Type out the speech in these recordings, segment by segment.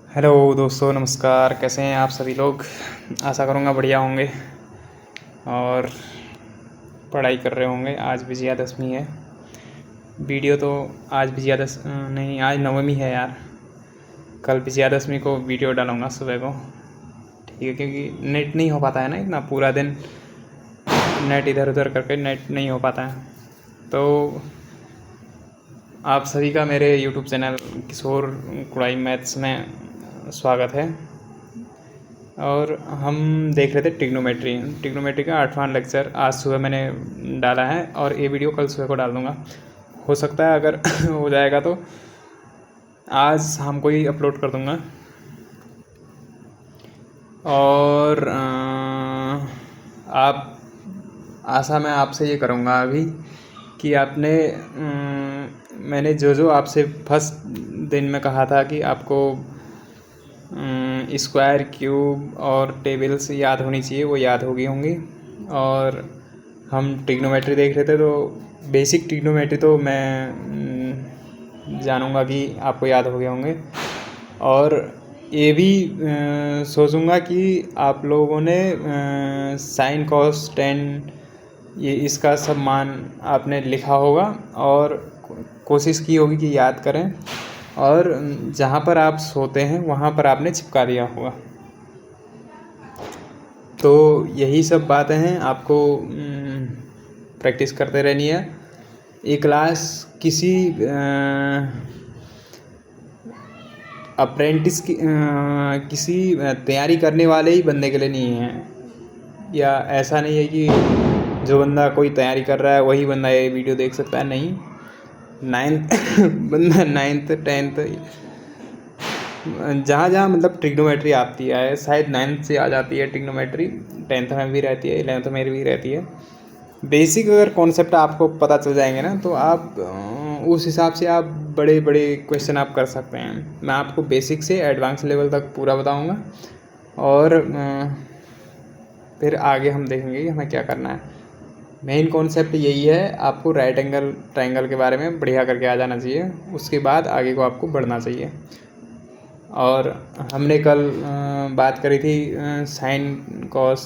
Hello दोस्तों, नमस्कार। कैसे हैं आप सभी लोग? आशा करूँगा बढ़िया होंगे और पढ़ाई कर रहे होंगे। आज विजयादशमी है। वीडियो तो आज नहीं, आज नवमी है यार। कल विजयादशमी को वीडियो डालूँगा सुबह को, ठीक है? क्योंकि नेट नहीं हो पाता है ना, इतना पूरा दिन नेट इधर उधर करके नेट नहीं हो पाता है। तो आप सभी का मेरे यूट्यूब चैनल किशोर कुड़ाई मैथ्स में स्वागत है। और हम देख रहे थे ट्रिग्नोमेट्री का 8वां लेक्चर आज सुबह मैंने डाला है और ये वीडियो कल सुबह को डाल दूँगा। हो सकता है अगर हो जाएगा तो आज शाम को ही अपलोड कर दूँगा। और आप आशा मैं आपसे ये करूँगा अभी कि आपने मैंने जो आपसे फर्स्ट दिन में कहा था कि आपको स्क्वायर, क्यूब और टेबल्स याद होनी चाहिए, वो याद हो गई होंगी। और हम ट्रिग्नोमेट्री देख रहे थे तो बेसिक ट्रिग्नोमेट्री तो मैं जानूँगा कि आपको याद हो गए होंगे। और ये भी सोचूंगा कि आप लोगों ने साइन कॉस टेन ये इसका सब मान आपने लिखा होगा और कोशिश की होगी कि याद करें, और जहाँ पर आप सोते हैं वहाँ पर आपने चिपका दिया होगा। तो यही सब बातें हैं, आपको प्रैक्टिस करते रहनी है। ये क्लास किसी अप्रेंटिस की किसी तैयारी करने वाले ही बंदे के लिए नहीं है, या ऐसा नहीं है कि जो बंदा कोई तैयारी कर रहा है वही बंदा ये वीडियो देख सकता है। नहीं, 9th 10th जहाँ मतलब ट्रिग्नोमेट्री आती है, शायद 9th से आ जाती है ट्रिग्नोमेट्री, 10th में भी रहती है, 11th में भी रहती है। बेसिक अगर कॉन्सेप्ट आपको पता चल जाएंगे ना तो आप उस हिसाब से आप बड़े बड़े क्वेश्चन आप कर सकते हैं। मैं आपको बेसिक से एडवांस लेवल तक पूरा बताऊंगा और फिर आगे हम देखेंगे कि हमें क्या करना है। मेन कॉन्सेप्ट यही है, आपको राइट एंगल ट्रायंगल के बारे में बढ़िया करके आ जाना चाहिए, उसके बाद आगे को आपको बढ़ना चाहिए। और हमने कल बात करी थी sine cos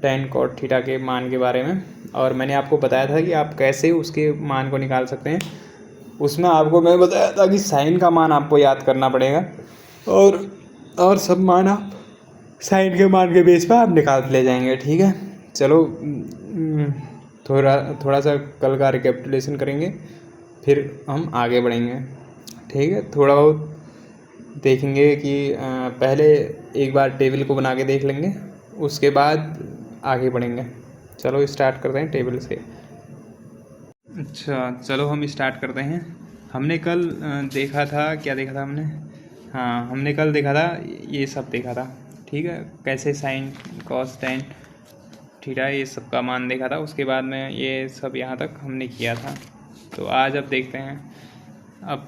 tan cot theta के मान के बारे में, और मैंने आपको बताया था कि आप कैसे उसके मान को निकाल सकते हैं। उसमें आपको मैं बताया था कि साइन का मान आपको याद करना पड़ेगा और सब मान आप साइन के मान के बेस पर आप निकाल ले जाएंगे, ठीक है? चलो थोड़ा सा कल का रिकैपिटुलेशन करेंगे, फिर हम आगे बढ़ेंगे, ठीक है? थोड़ा बहुत देखेंगे कि पहले एक बार टेबल को बना के देख लेंगे, उसके बाद आगे बढ़ेंगे। चलो स्टार्ट करते हैं टेबल से। अच्छा, चलो हम स्टार्ट करते हैं। हमने कल देखा था, क्या देखा था हमने? हाँ, हमने कल देखा था, ये सब देखा था, ठीक है? कैसे साइन कॉस टेन थीटा ये सब का मान देखा था। उसके बाद में ये सब यहाँ तक हमने किया था। तो आज अब देखते हैं। अब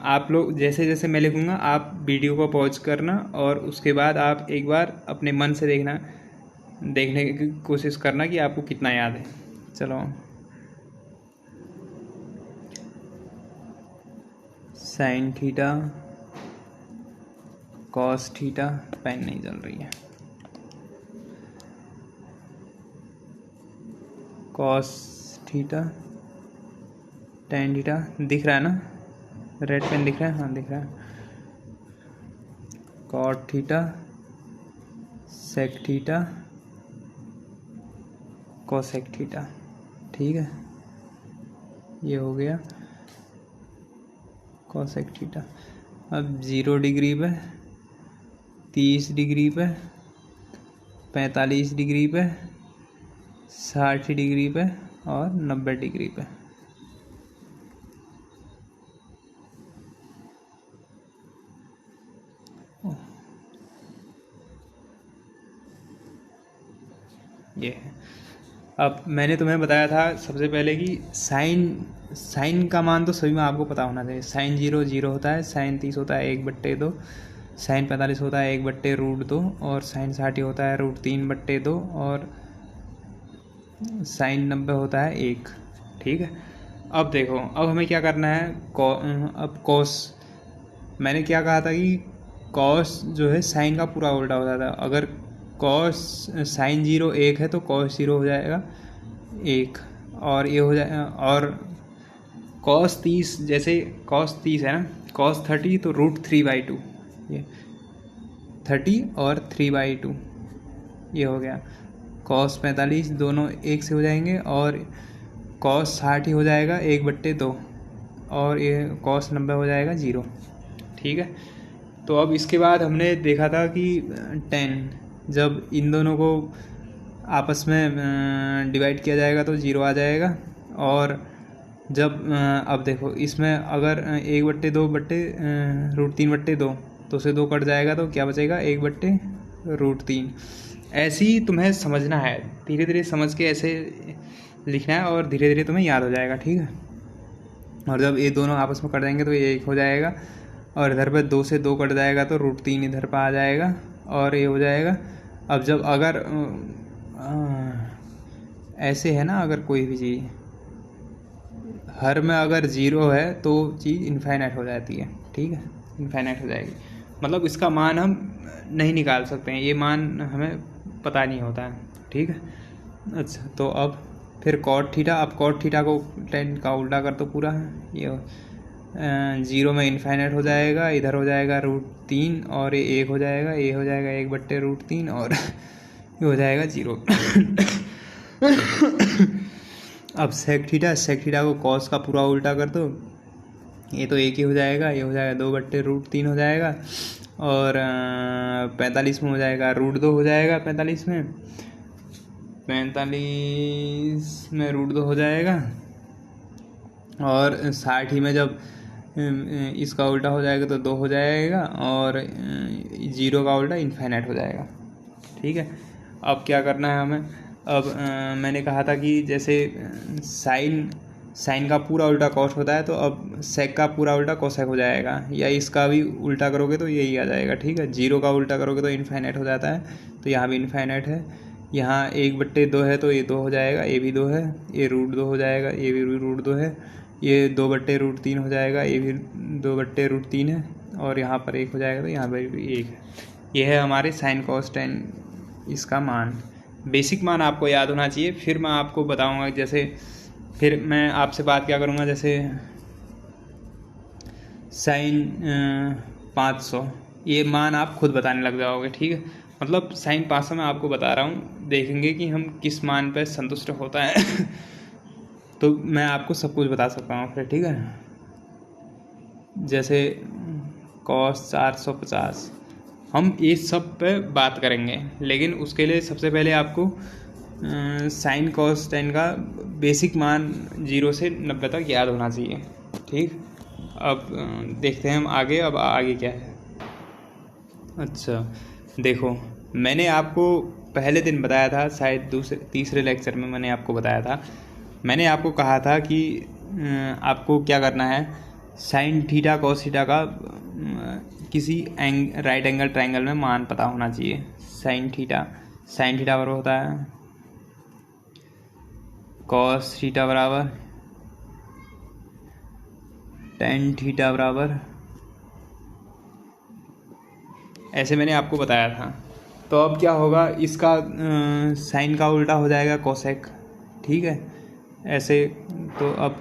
आप लोग जैसे जैसे मैं लिखूँगा आप वीडियो को पॉज करना और उसके बाद आप एक बार अपने मन से देखने की कोशिश करना कि आपको कितना याद है। चलो, sine theta cos theta, pen नहीं चल रही है, कॉस थीटा टेन थीटा दिख रहा है ना? रेड पेन दिख रहा है? हाँ दिख रहा है। Cot theta sec theta cosec theta, ठीक है? ये हो गया कोसेक थीटा। अब 0 डिग्री पे, 30 डिग्री पे, 45 डिग्री पे, 60 डिग्री पे और 90 डिग्री पे। ये है। अब मैंने तुम्हें बताया था सबसे पहले कि साइन का मान तो सभी में आपको पता होना चाहिए। साइन 0 होता है, साइन 30 होता है 1/2, साइन 45 होता है 1/√2 और साइन 60 होता है √3/2 और साइन 90 होता है 1, ठीक है? अब देखो, अब हमें क्या करना है। अब मैंने क्या कहा था कि कॉस जो है साइन का पूरा उल्टा होता था। अगर कॉस साइन 0 1 है तो कॉस 0 हो जाएगा 1, और ये हो जाए, और कॉस 30, जैसे कॉस 30 है ना, कॉस 30 तो √3/2, ये 30 और 3/2 ये हो गया। कॉस 45 दोनों 1 से हो जाएंगे, और कॉस 60 ही हो जाएगा 1/2, और ये कॉस 90 हो जाएगा 0। ठीक है। तो अब इसके बाद हमने देखा था कि tan जब इन दोनों को आपस में डिवाइड किया जाएगा तो 0 आ जाएगा, और जब अब देखो इसमें अगर 1/2/√3/2 तो उसे 2 कट जाएगा तो क्या बचेगा 1/√3। ऐसे ही तुम्हें समझना है, धीरे धीरे समझ के ऐसे लिखना है और धीरे धीरे तुम्हें याद हो जाएगा। ठीक है। और जब ये दोनों आपस में कट जाएंगे तो ये 1 हो जाएगा, और इधर पे 2 से 2 कट जाएगा तो √3 इधर पर आ जाएगा, और ये हो जाएगा। अब जब अगर ऐसे है ना, अगर कोई भी चीज़ हर में अगर 0 है तो चीज़ इनफाइनाइट हो जाती है। ठीक है, इनफाइनाइट हो जाएगी, मतलब इसका मान हम नहीं निकाल सकते हैं, ये मान हमें पता नहीं होता है। ठीक है। अच्छा, तो अब फिर कॉट थीटा, अब कॉट थीटा को tan का उल्टा कर तो पूरा है, ये 0 में इनफाइनाइट हो जाएगा, इधर हो जाएगा √3, और ये 1 हो जाएगा, ये हो जाएगा 1/√3, और ये हो जाएगा 0। अब सेक थीटा को कॉस का पूरा उल्टा कर दो, ये तो 1 ही हो जाएगा, ये हो जाएगा 2/√3 हो जाएगा, और 45 में हो जाएगा √2 हो जाएगा, 45 में √2 हो जाएगा, और 60 में जब इसका उल्टा हो जाएगा तो 2 हो जाएगा, और 0 का उल्टा इनफाइनाइट हो जाएगा। ठीक है। अब क्या करना है हमें, अब मैंने कहा था कि जैसे साइन का पूरा उल्टा कॉस होता है, तो अब सेक का पूरा उल्टा कोसेक हो जाएगा, या इसका भी उल्टा करोगे तो यही आ जाएगा। ठीक है। 0 का उल्टा करोगे तो इनफाइनाइट हो जाता है, तो यहाँ भी इनफाइनाइट है, यहाँ 1/2 है तो ये 2 हो जाएगा, ये भी 2 है, ये √2 हो जाएगा, ये भी √2 है, ये 2/√3 हो जाएगा, ये भी 2/√3 है, और यहाँ पर 1 हो जाएगा तो यहाँ पर भी 1 है। ये है हमारे साइन कॉस tan इसका मान। बेसिक मान आपको याद होना चाहिए, फिर मैं आपको बताऊंगा। जैसे फिर मैं आपसे बात क्या करूंगा, जैसे साइन 500, ये मान आप खुद बताने लग जाओगे। ठीक है। मतलब साइन 500 मैं आपको बता रहा हूँ, देखेंगे कि हम किस मान पर संतुष्ट होता है। तो मैं आपको सब कुछ बता सकता हूँ फिर। ठीक है। जैसे cos 450, हम ये सब पे बात करेंगे, लेकिन उसके लिए सबसे पहले आपको साइन कॉस tan का बेसिक मान 0 से 90 तक याद होना चाहिए। ठीक। अब देखते हैं हम आगे, अब आगे क्या है। अच्छा देखो, मैंने आपको पहले दिन बताया था, शायद तीसरे लेक्चर में मैंने आपको बताया था, मैंने आपको कहा था कि आपको क्या करना है, साइन थीटा कॉस थीटा का किसी राइट एंगल ट्रायंगल में मान पता होना चाहिए। साइन थीटा बराबर होता है कॉस थीटा बराबर tan थीटा बराबर, ऐसे मैंने आपको बताया था। तो अब क्या होगा, इसका साइन का उल्टा हो जाएगा कोसेक। ठीक है। ऐसे तो अब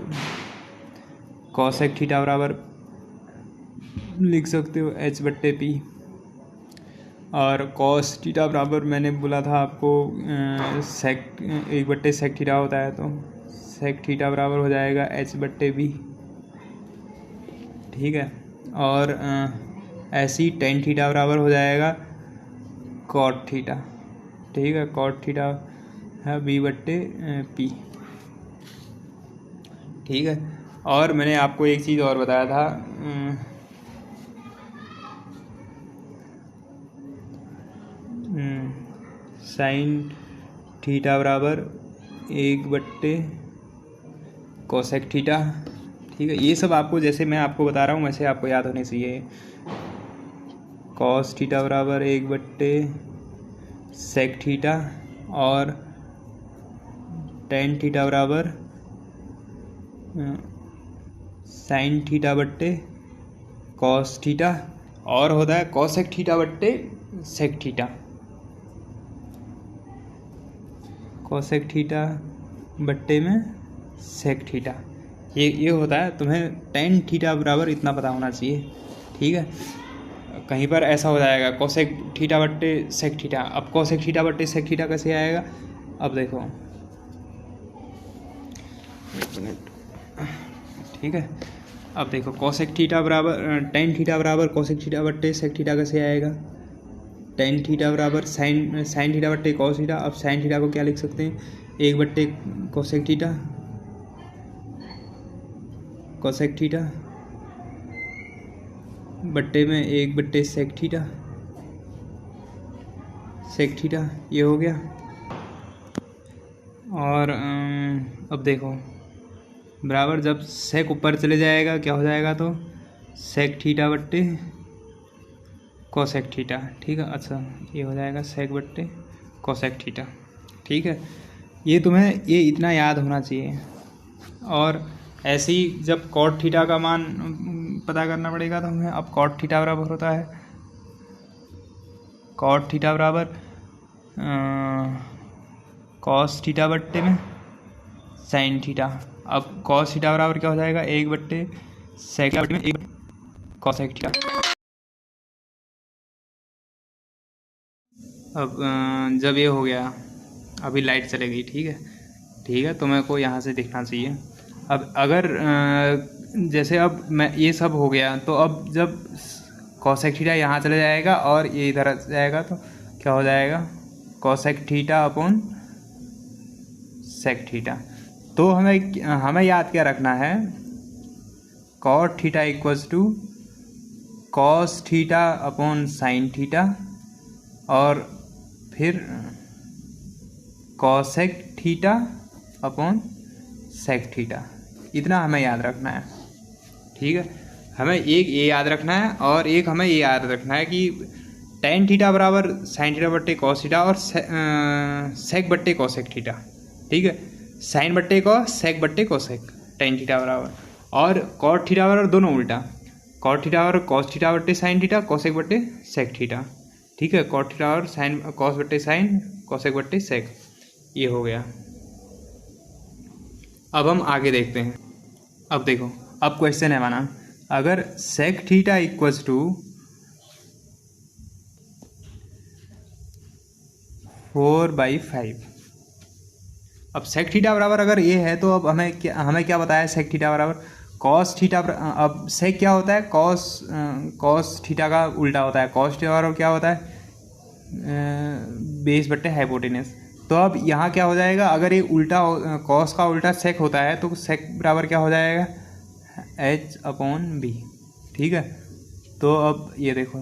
कोसेक थीटा बराबर लिख सकते हो h/p, और कॉस थीटा बराबर मैंने बोला था आपको सेक 1/sec थीटा होता है, तो सेक थीटा बराबर हो जाएगा h/b। ठीक है। और ऐसे ही tan थीटा बराबर हो जाएगा कॉट थीटा। ठीक है। कॉट थीटा है b/p। ठीक है। और मैंने आपको एक चीज़ और बताया था, साइन थीटा बराबर 1/कोसेक थीटा। ठीक है। ये सब आपको जैसे मैं आपको बता रहा हूँ वैसे आपको याद होने चाहिए। कॉस थीटा बराबर 1/सेक थीटा, और tan थीटा बराबर साइन थीटा/कोसेक कॉस थीटा, और होता है कॉसेक थीटा बट्टे सेक थीटा। कॉसेक थीटा बट्टे में सेक थीटा, ये होता है। तुम्हें टेन थीटा बराबर इतना पता होना चाहिए, ठीक है। कहीं पर ऐसा हो जाएगा कॉसेक थीटा बट्टे सेक थीटा। अब कॉसेक थीटा बट्टे सेक थीटा कैसे आएगा? अब देखो, एक मिनट, ठीक है। अब देखो कॉसेक थीटा बराबर टेन थीटा बराबर कॉसेक थीटा बट्टे सेक थीटा कैसे आएगा? टेन थीटा बराबर साइन थीटा बट्टे कॉस थीटा। अब साइन थीटा को क्या लिख सकते हैं? एक बट्टे कॉसेक थीटा, कॉसेक थीटा बट्टे में एक बट्टे सेक थीटा, सेक थीटा, ये हो गया। और अब देखो बराबर जब सेक ऊपर चले जाएगा क्या हो जाएगा? तो सेक थीटा बट्टे कोसेक थीटा, ठीक है। अच्छा, ये हो जाएगा सेक बट्टे कोसेक थीटा, ठीक है। ये तुम्हें ये इतना याद होना चाहिए। और ऐसे ही जब कॉट थीटा का मान पता करना पड़ेगा तो हमें, अब कॉट थीटा बराबर होता है कॉट थीटा बराबर कॉस थीटा बट्टे में साइन थीटा। अब कॉस थीटा बराबर क्या हो जाएगा? एक बट्टे सेक बट्टे में एक कॉसेक थीटा। अब जब ये हो गया, अभी लाइट चलेगी, ठीक है, ठीक है, तो मेरे को यहाँ से दिखना चाहिए। अब अगर जैसे अब मैं ये सब हो गया, तो अब जब कॉसेक थीटा यहाँ चले जाएगा और ये इधर जाएगा तो क्या हो जाएगा? Cosec theta upon sec theta. तो हमें याद क्या रखना है? Cot theta equals to cos theta upon sine theta, और फिर cosec theta upon sec theta. इतना हमें याद रखना है, ठीक है। हमें एक ये याद रखना है और एक हमें ये याद रखना है कि टेन थीटा बराबर साइन थीटा बट्टे कॉस थीटा और सेक बट्टे कॉसेक थीटा, ठीक है। साइन बट्टे कॉस, सेक बट्टे कॉसेक, टेन थीटा बराबर। और कॉट थीटा बराबर दोनों उल्टा, कॉट थीटा बराबर कॉस थीटा बट्टे साइन थीटा, कॉसेक बट्टे सेक थीटा, ठीक है। कॉट थीटा और साइन कॉस बट्टे साइन, कॉसेक बट्टे सेक, ये हो गया। अब हम आगे देखते हैं। अब देखो, अब क्वेश्चन है माना अगर सेक थीटा इक्वल्स टू 4/5। अब सेक थीटा बराबर अगर ये है तो अब हमें क्या बताया? सेक थीटा बराबर कॉस थीटा। अब सेक क्या होता है? कॉस थीटा का उल्टा होता है। कॉस थीटा बराबर क्या होता है? बेस बट्टे हाइपोटेनस। तो अब यहाँ क्या हो जाएगा? अगर ये उल्टा कॉस का उल्टा सेक होता है तो सेक बराबर क्या हो जाएगा? h/b, ठीक है। तो अब ये देखो,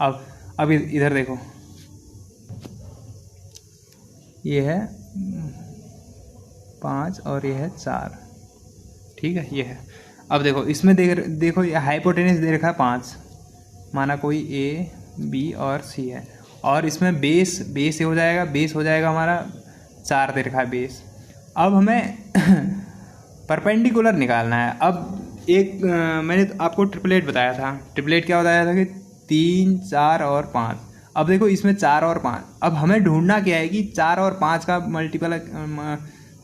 अब इधर देखो, ये है 5 और ये है 4, ठीक है, ये है। अब देखो इसमें देखो ये हाइपोटेनस दे रखा है 5, माना कोई A, B और C है। और इसमें बेस ये हो जाएगा, बेस हो जाएगा हमारा 4 दे रखा है बेस। अब हमें परपेंडिकुलर निकालना है। अब मैंने आपको ट्रिपलेट बताया था। ट्रिपलेट क्या बताया था कि 3, 4 और 5। अब देखो इसमें 4 और 5, अब हमें ढूंढना क्या है कि 4 और 5 का मल्टीपल,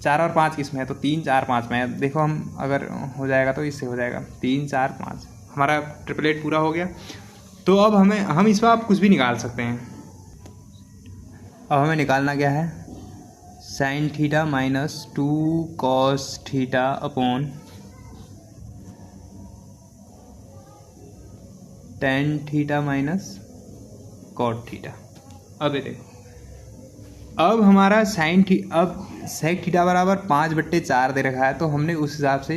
4 और 5 किस में है? तो 3, 4, 5 में है। देखो हम अगर हो जाएगा तो इससे हो जाएगा 3, 4, 5, हमारा ट्रिपलेट पूरा हो गया। तो अब हम इस पर आप कुछ भी निकाल सकते हैं। अब हमें निकालना क्या है? Sine theta minus 2 cos theta upon tan theta minus cot theta. अब ये देखो, अब हमारा अब सेक थीटा बराबर 5/4 दे रखा है, तो हमने उस हिसाब से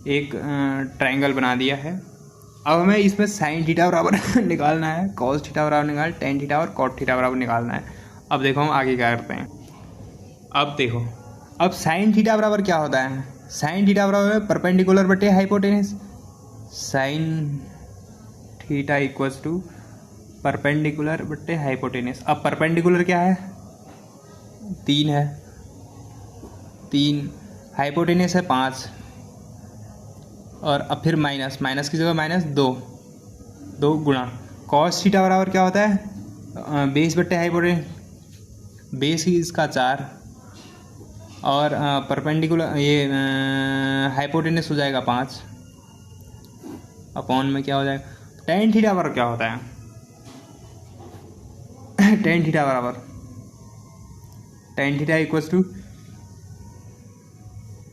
एक ट्रायंगल बना दिया है। अब हमें इसमें साइन थीटा बराबर निकालना है, कॉस थीटा बराबर निकाल, टेन थीटा और कॉट थीटा बराबर निकालना है। अब देखो हम आगे क्या करते हैं। अब देखो, अब साइन थीटा बराबर क्या होता है? साइन थीटा बराबर परपेंडिकुलर बटे hypotenuse. Sine theta equals to perpendicular बटे हाइपोटेनस। अब परपेंडिकुलर क्या है? 3 है, 3, हाइपोटेनस है 5, और अब फिर माइनस, माइनस की जगह माइनस 2 गुणा कॉस थीटा बराबर क्या होता है, बेस बट्टे हाइपोटेन्यूस, बेस ही इसका 4 और परपेंडिकुलर ये हाइपोटेन्यूस हो जाएगा 5 अपॉन में क्या हो जाएगा टेन थीटा बराबर क्या होता है टेन थीटा बराबर tan theta equals to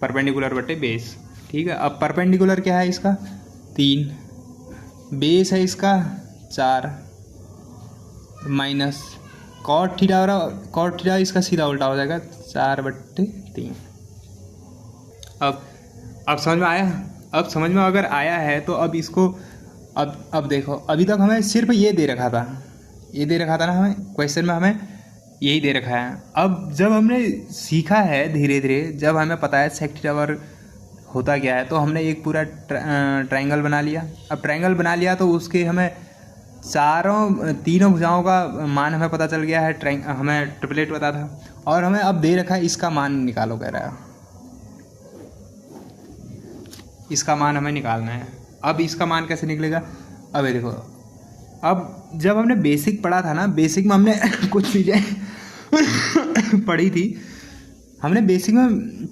perpendicular बटे बेस। ठीक है, अब परपेंडिकुलर क्या है इसका 3, बेस है इसका 4 माइनस कॉट थीटा बराबर कॉट थीटा इसका सीधा उल्टा हो जाएगा 4/3। अब समझ में आया, अब समझ में अगर आया है तो अब इसको अब देखो, अभी तक हमें सिर्फ ये दे रखा था, ये दे रखा था ना, हमें क्वेश्चन में हमें यही दे रखा है। अब जब हमने सीखा है धीरे धीरे, जब हमें पता है सेक थीटा बराबर होता क्या है, तो हमने एक पूरा ट्रायंगल बना लिया। अब ट्रायंगल बना लिया तो उसके हमें तीनों भुजाओं का मान हमें पता चल गया है, हमें ट्रिपलेट पता था, और हमें अब दे रखा है इसका मान निकालो कह रहा है, इसका मान हमें निकालना है। अब इसका मान कैसे निकलेगा, अब ये देखो, अब जब हमने बेसिक पढ़ा था ना, बेसिक में हमने कुछ चीज़ें पढ़ी थी, हमने बेसिक में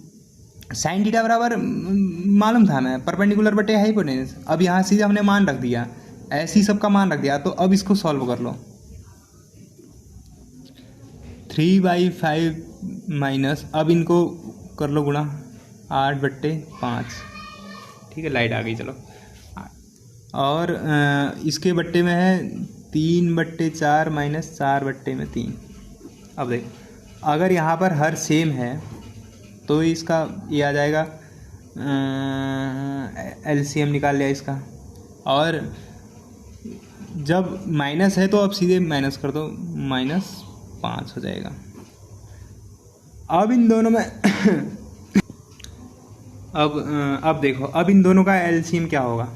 साइन थीटा बराबर मालूम था हमें परपेंडिकुलर बटे हाइपोटेन्यूस। अब यहाँ सीधे हमने मान रख दिया, ऐसे ही सबका मान रख दिया। तो अब इसको सॉल्व कर लो, 3/5 माइनस, अब इनको कर लो गुणा 8/5। ठीक है, लाइट आ गई, चलो। और इसके बट्टे में है 3/4 माइनस 4/3। अब देखो, अगर यहाँ पर हर सेम है तो इसका ये आ जाएगा, एलसीएम निकाल लिया इसका। और जब माइनस है तो अब सीधे माइनस कर दो, -5 हो जाएगा। अब इन दोनों में अब देखो, अब इन दोनों का एलसीएम क्या होगा,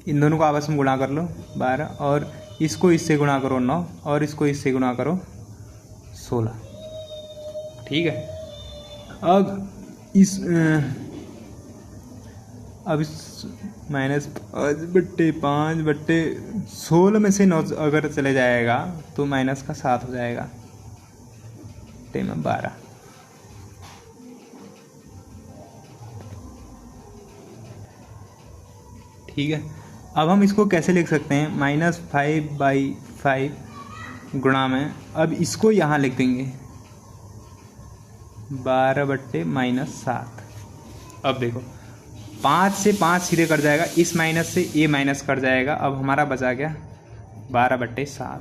इन दोनों को आपस में गुणा कर लो 12, और इसको इससे गुणा करो 9, और इसको इससे गुणा करो 16। ठीक है, अब इस -5/16 में से 9 अगर चले जाएगा तो माइनस का 7 हो जाएगा, 12। ठीक है, अब हम इसको कैसे लिख सकते हैं, -5/5 गुणा में, अब इसको यहाँ लिख देंगे 12/-7। अब देखो, 5 से 5 सीधे कट जाएगा, इस माइनस से ये माइनस कट जाएगा, अब हमारा बचा गया 12/7।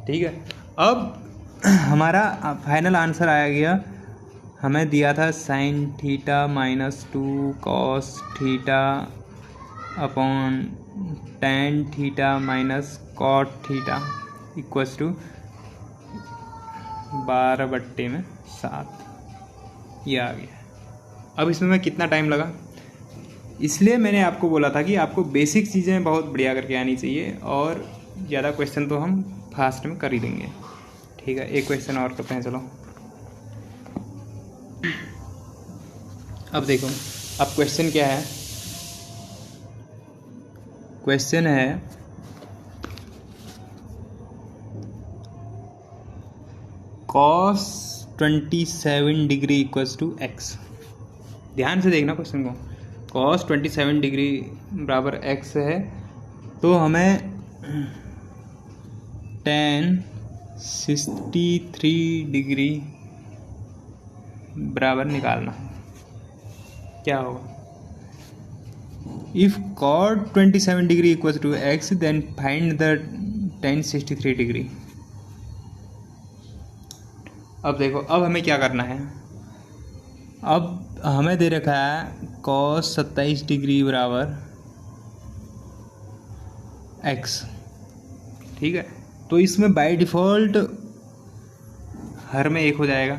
ठीक है, अब हमारा फाइनल आंसर आया गया, हमें दिया था sine theta -2 cos theta upon tan theta minus cot theta equals to 12/7। ये आ गया। अब इसमें मैं कितना टाइम लगा, इसलिए मैंने आपको बोला था कि आपको बेसिक चीज़ें बहुत बढ़िया करके आनी चाहिए, और ज़्यादा क्वेश्चन तो हम फास्ट में कर ही देंगे। ठीक है, एक क्वेश्चन और करते हैं, चलो। अब देखो, अब क्वेश्चन क्या है, क्वेश्चन है cos 27 degree equals to x। ध्यान से देखना क्वेश्चन को, cos 27 डिग्री बराबर x है, तो हमें tan 63 डिग्री बराबर निकालना। क्या होगा, if cot 27 degree equals to x then find the tan 63 degree. अब देखो, अब हमें क्या करना है, अब हमें दे रखा है cos 27 डिग्री बराबर x। ठीक है, तो इसमें बाय डिफ़ॉल्ट हर में 1 हो जाएगा।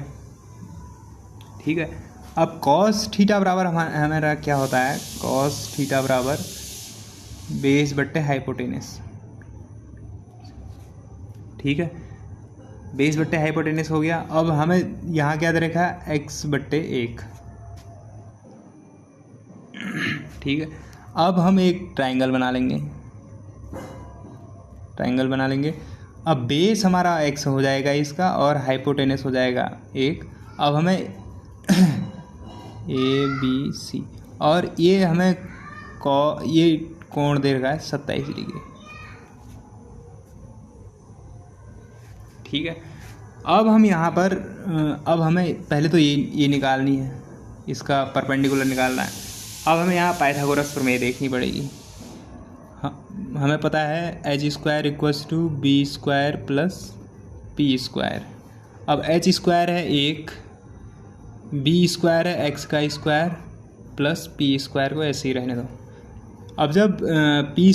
ठीक है, अब cos थीटा बराबर हमारा क्या होता है, cos थीटा बराबर बेस बट्टे हाइपोटेनस। ठीक है, बेस बट्टे हाइपोटेनस हो गया। अब हमें यहाँ क्या दे रखा है, x/1। ठीक है। अब हम एक ट्रायंगल बना लेंगे। अब बेस हमारा x हो जाएगा इसका और हाइपोटेनस हो जाएगा एक। अब हमें ए बी सी और ये हमें ये कोण दे रखा है 27 डिग्री। ठीक है। अब हम यहाँ पर अब हमें पहले तो ये निकालनी है, इसका परपेंडिकुलर निकालना है। अब हमें यहाँ पाइथागोरस प्रमेय देखनी पड़ेगी। हमें पता है H square equals to B square plus P square. अब एच स्क्वायर है 1, बी स्क्वायर है एक्स का स्क्वायर प्लस पी स्क्वायर को ऐसे ही रहने दो। अब जब पी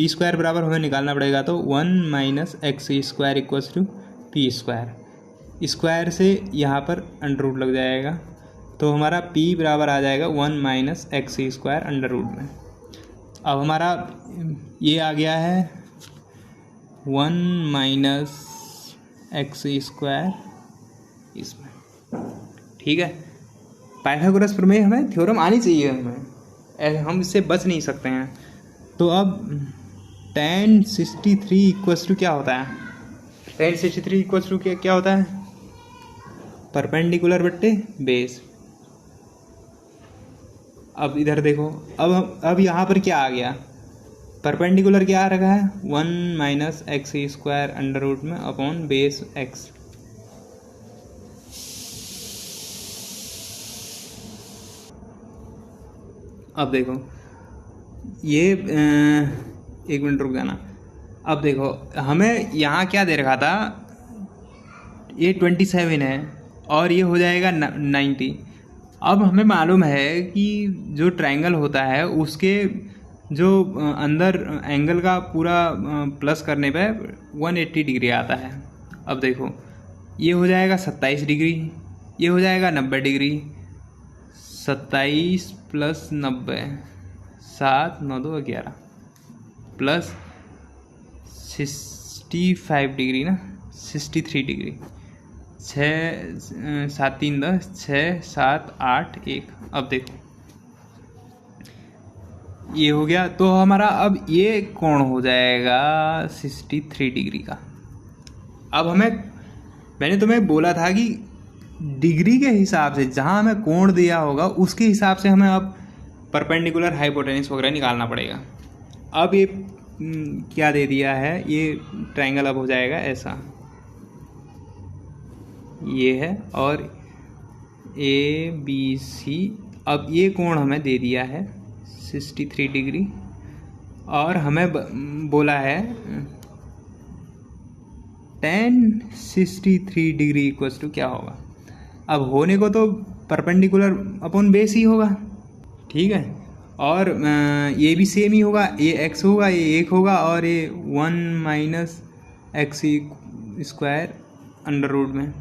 स्क्वायर बराबर हमें निकालना पड़ेगा तो 1 minus X square equals to P square. Square से यहाँ पर अंडर रूट लग जाएगा तो हमारा p बराबर आ जाएगा 1 minus X square under root में। अब हमारा ये आ गया है 1 माइनस एक्स स्क्वायर इसमें। ठीक है। पाइथागोरस प्रमेय हमें थ्योरम आनी चाहिए, हम इससे बच नहीं सकते हैं। तो अब tan 63 इक्वल्स टू क्या होता है? tan 63 इक्वल्स टू क्या होता है? परपेंडिकुलर बट्टे बेस। अब इधर देखो, अब यहाँ पर क्या आ गया? परपेंडिकुलर क्या आ रखा है? 1 minus X square under root में अपॉन बेस x। अब देखो ये एक मिनट रुक जाना। अब देखो हमें यहाँ क्या दे रखा था? ये 27 है और ये हो जाएगा 90। अब हमें मालूम है कि जो ट्रायंगल होता है उसके जो अंदर एंगल का पूरा प्लस करने पे 180 डिग्री आता है। अब देखो ये हो जाएगा 27 डिग्री, ये हो जाएगा 90 डिग्री। 27 प्लस 90 7 9 2 11 प्लस 65 डिग्री ना 63 डिग्री। 6 7 3 10 6 7 8 1। अब देखो ये हो गया तो हमारा अब ये कोण हो जाएगा 63 डिग्री का। अब मैंने तुम्हें बोला था कि डिग्री के हिसाब से जहाँ हमें कोण दिया होगा उसके हिसाब से हमें अब परपेंडिकुलर हाइपोटेनस वगैरह निकालना पड़ेगा। अब ये क्या दे दिया है? ये ट्रायंगल अब हो जाएगा ऐसा, ये है और ए बी सी। अब ये कोण हमें दे दिया है 63 डिग्री और हमें बोला है tan 63 डिग्री इक्वल्स टू क्या होगा? अब होने को तो परपेंडिकुलर अपॉन बेस ही होगा। ठीक है। और ये भी सेम ही होगा, ये x होगा, ये 1 होगा और ये 1 minus X square under root में।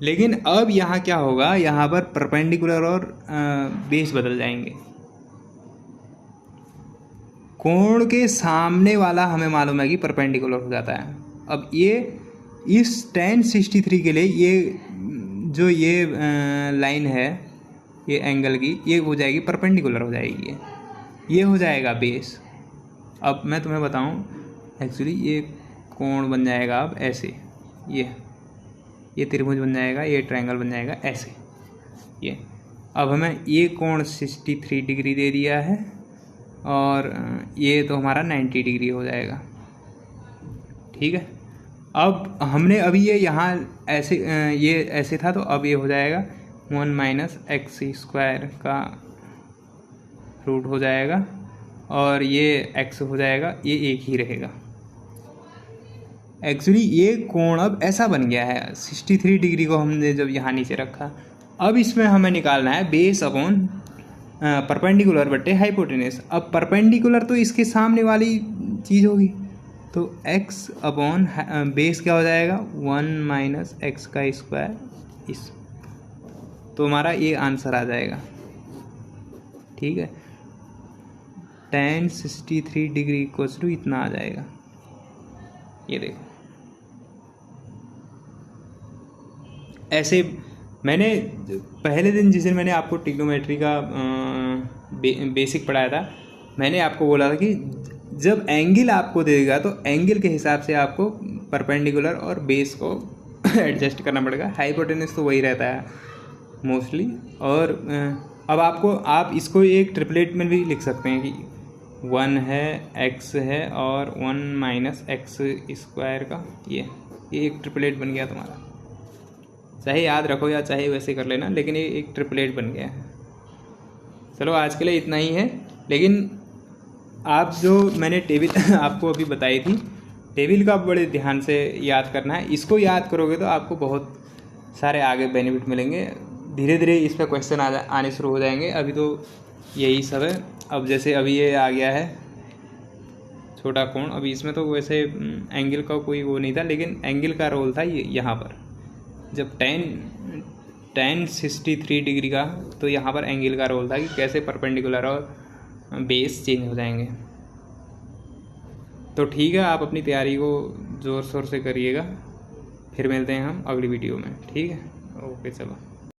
लेकिन अब यहाँ क्या होगा? यहाँ पर परपेंडिकुलर और बेस बदल जाएंगे। कोण के सामने वाला हमें मालूम है कि परपेंडिकुलर हो जाता है। अब ये इस tan 63 के लिए ये जो ये लाइन है ये एंगल की, ये हो जाएगी परपेंडिकुलर हो जाएगी, ये हो जाएगा बेस। अब मैं तुम्हें बताऊं एक्चुअली ये कोण बन जाएगा अब ऐसे, ये त्रिभुज बन जाएगा, ये ट्रायंगल बन जाएगा ऐसे ये। अब हमें ये कोण 63 डिग्री दे दिया है और ये तो हमारा 90 डिग्री हो जाएगा। ठीक है। अब हमने अभी ये यहाँ ऐसे ये ऐसे था तो अब ये हो जाएगा 1 माइनस एक्स स्क्वायर का रूट हो जाएगा और ये x हो जाएगा, ये एक ही रहेगा। एक्चुअली ये कोण अब ऐसा बन गया है 63 डिग्री को हमने जब यहाँ नीचे रखा। अब इसमें हमें निकालना है बेस अपॉन परपेंडिकुलर बट्टे हाइपोटेनस। अब परपेंडिकुलर तो इसके सामने वाली चीज़ होगी तो x अपॉन बेस क्या हो जाएगा? 1 माइनस एक्स का स्क्वायर इस। तो हमारा ये आंसर आ जाएगा। ठीक है। tan 63 डिग्री इक्वल्स टू इतना आ जाएगा। ये देखो ऐसे मैंने पहले दिन जिस दिन मैंने आपको ट्रिग्नोमेट्री का बेसिक पढ़ाया था, मैंने आपको बोला था कि जब एंगल आपको देगा तो एंगल के हिसाब से आपको परपेंडिकुलर और बेस को एडजस्ट करना पड़ेगा। हाइपोटेनस तो वही रहता है मोस्टली। और अब आप इसको एक ट्रिपलेट में भी लिख सकते हैं कि 1 है, x है और 1 माइनस एक्स स्क्वायर का ये एक ट्रिपलेट बन गया तुम्हारा। चाहे याद रखो या चाहे वैसे कर लेना, लेकिन ये एक ट्रिपलेट बन गया है। चलो आज के लिए इतना ही है। लेकिन आप जो मैंने टेबल आपको अभी बताई थी, टेबल का बड़े ध्यान से याद करना है। इसको याद करोगे तो आपको बहुत सारे आगे बेनिफिट मिलेंगे। धीरे धीरे इस पर क्वेश्चन आने शुरू हो जाएंगे। अभी तो यही सब है। अब जैसे अभी ये आ गया है छोटा कोण, अभी इसमें तो वैसे एंगल का कोई वो नहीं था, लेकिन एंगल का रोल था ये यहाँ पर। जब tan 63 डिग्री का, तो यहाँ पर एंगल का रोल था कि कैसे परपेंडिकुलर और बेस चेंज हो जाएंगे। तो ठीक है, आप अपनी तैयारी को ज़ोर शोर से करिएगा। फिर मिलते हैं हम अगली वीडियो में, ठीक है? ओके चलो।